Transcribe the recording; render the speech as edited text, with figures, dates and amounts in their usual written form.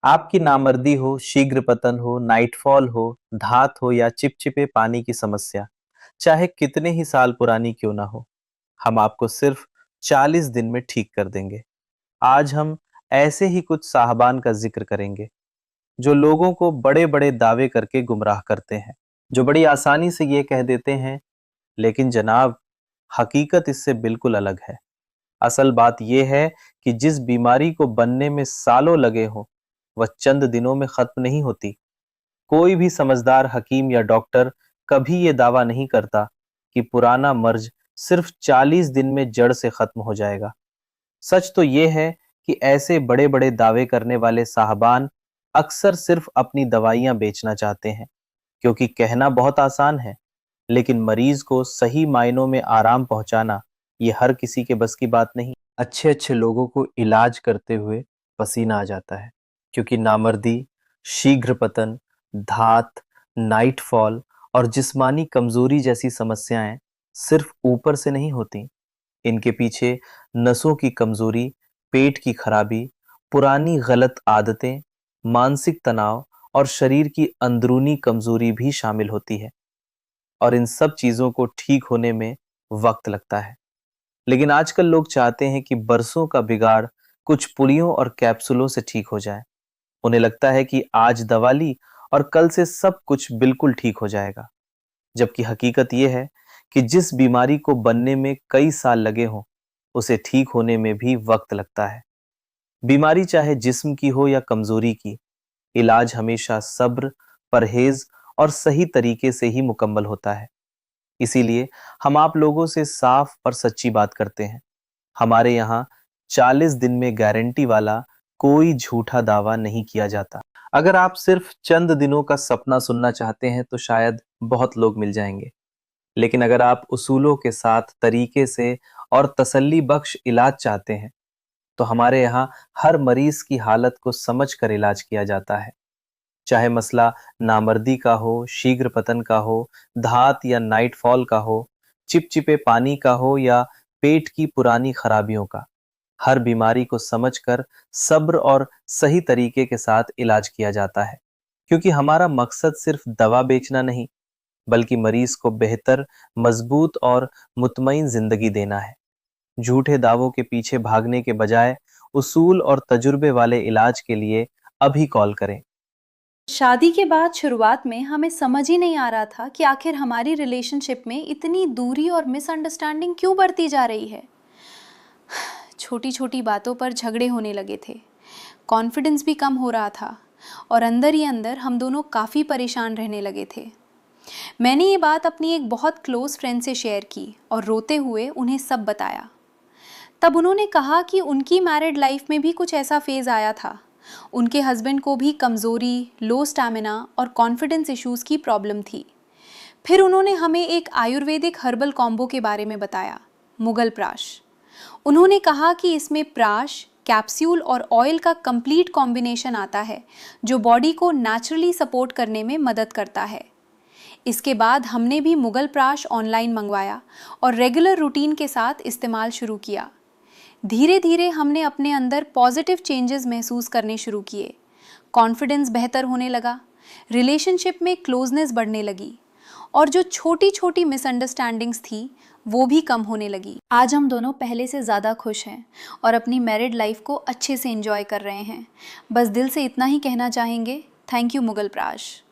आपकी नामर्दी हो, शीघ्र पतन हो, नाइटफॉल हो, धात हो या चिपचिपे पानी की समस्या, चाहे कितने ही साल पुरानी क्यों ना हो, हम आपको सिर्फ 40 दिन में ठीक कर देंगे। आज हम ऐसे ही कुछ साहबान का जिक्र करेंगे जो लोगों को बड़े बड़े दावे करके गुमराह करते हैं, जो बड़ी आसानी से ये कह देते हैं, लेकिन जनाब, हकीकत इससे बिल्कुल अलग है। असल बात यह है कि जिस बीमारी को बनने में सालों लगे हों, वह चंद दिनों में खत्म नहीं होती। कोई भी समझदार हकीम या डॉक्टर कभी यह दावा नहीं करता कि पुराना मर्ज सिर्फ 40 दिन में जड़ से खत्म हो जाएगा। सच तो यह है कि ऐसे बड़े बड़े दावे करने वाले साहबान अक्सर सिर्फ अपनी दवाइयां बेचना चाहते हैं, क्योंकि कहना बहुत आसान है, लेकिन मरीज को सही मायनों में आराम पहुंचाना ये हर किसी के बस की बात नहीं। अच्छे अच्छे लोगों को इलाज करते हुए पसीना आ जाता है, क्योंकि नामर्दी, शीघ्र पतन, धात, नाइटफॉल और जिस्मानी कमजोरी जैसी समस्याएं सिर्फ ऊपर से नहीं होती। इनके पीछे नसों की कमजोरी, पेट की खराबी, पुरानी गलत आदतें, मानसिक तनाव और शरीर की अंदरूनी कमजोरी भी शामिल होती है। और इन सब चीजों को ठीक होने में वक्त लगता है। लेकिन आजकल लोग चाहते हैं कि बरसों का बिगाड़ कुछ पुड़ियों और कैप्सूलों से ठीक हो जाए। उन्हें लगता है कि आज दवा ली और कल से सब कुछ बिल्कुल ठीक हो जाएगा, जबकि हकीकत यह है कि जिस बीमारी को बनने में कई साल लगे हों, उसे ठीक होने में भी वक्त लगता है। बीमारी चाहे जिस्म की हो या कमजोरी की, इलाज हमेशा सब्र, परहेज और सही तरीके से ही मुकम्मल होता है। इसीलिए हम आप लोगों से साफ और सच्ची बात करते हैं। हमारे यहाँ 40 दिन में गारंटी वाला कोई झूठा दावा नहीं किया जाता। अगर आप सिर्फ चंद दिनों का सपना सुनना चाहते हैं तो शायद बहुत लोग मिल जाएंगे। लेकिन अगर आप उसूलों के साथ तरीके से और तसल्ली बख्श इलाज चाहते हैं, तो हमारे यहाँ हर मरीज की हालत को समझ कर इलाज किया जाता है। चाहे मसला नामर्दी का हो, शीघ्र पतन का हो, धात या नाइटफॉल का हो, चिपचिपे पानी का हो या पेट की पुरानी खराबियों का, हर बीमारी को समझकर सब्र और सही तरीके के साथ इलाज किया जाता है। क्योंकि हमारा मकसद सिर्फ दवा बेचना नहीं, बल्कि मरीज को बेहतर, मजबूत और मुतमईन जिंदगी देना है। झूठे दावों के पीछे भागने के बजाय उसूल और तजुर्बे वाले इलाज के लिए अभी कॉल करें। शादी के बाद शुरुआत में हमें समझ ही नहीं आ रहा था कि आखिर हमारी रिलेशनशिप में इतनी दूरी और मिसअंडरस्टैंडिंग क्यों बढ़ती जा रही है। छोटी छोटी बातों पर झगड़े होने लगे थे, कॉन्फिडेंस भी कम हो रहा था और अंदर ही अंदर हम दोनों काफ़ी परेशान रहने लगे थे। मैंने ये बात अपनी एक बहुत क्लोज फ्रेंड से शेयर की और रोते हुए उन्हें सब बताया। तब उन्होंने कहा कि उनकी मैरिड लाइफ में भी कुछ ऐसा फेज़ आया था। उनके हस्बैंड को भी कमज़ोरी, लो स्टैमिना और कॉन्फिडेंस इश्यूज़ की प्रॉब्लम थी। फिर उन्होंने हमें एक आयुर्वेदिक हर्बल कॉम्बो के बारे में बताया, मुगल प्राश। उन्होंने कहा कि इसमें प्राश, कैप्सूल और ऑयल का कंप्लीट कॉम्बिनेशन आता है, जो बॉडी को नेचुरली सपोर्ट करने में मदद करता है। इसके बाद हमने भी मुगल प्राश ऑनलाइन मंगवाया और रेगुलर रूटीन के साथ इस्तेमाल शुरू किया। धीरे धीरे हमने अपने अंदर पॉजिटिव चेंजेस महसूस करने शुरू किए। कॉन्फिडेंस बेहतर होने लगा, रिलेशनशिप में क्लोजनेस बढ़ने लगी और जो छोटी छोटी मिसअंडरस्टैंडिंग्स थी वो भी कम होने लगी। आज हम दोनों पहले से ज़्यादा खुश हैं और अपनी मैरिड लाइफ को अच्छे से एंजॉय कर रहे हैं। बस दिल से इतना ही कहना चाहेंगे, थैंक यू मुगल प्राश।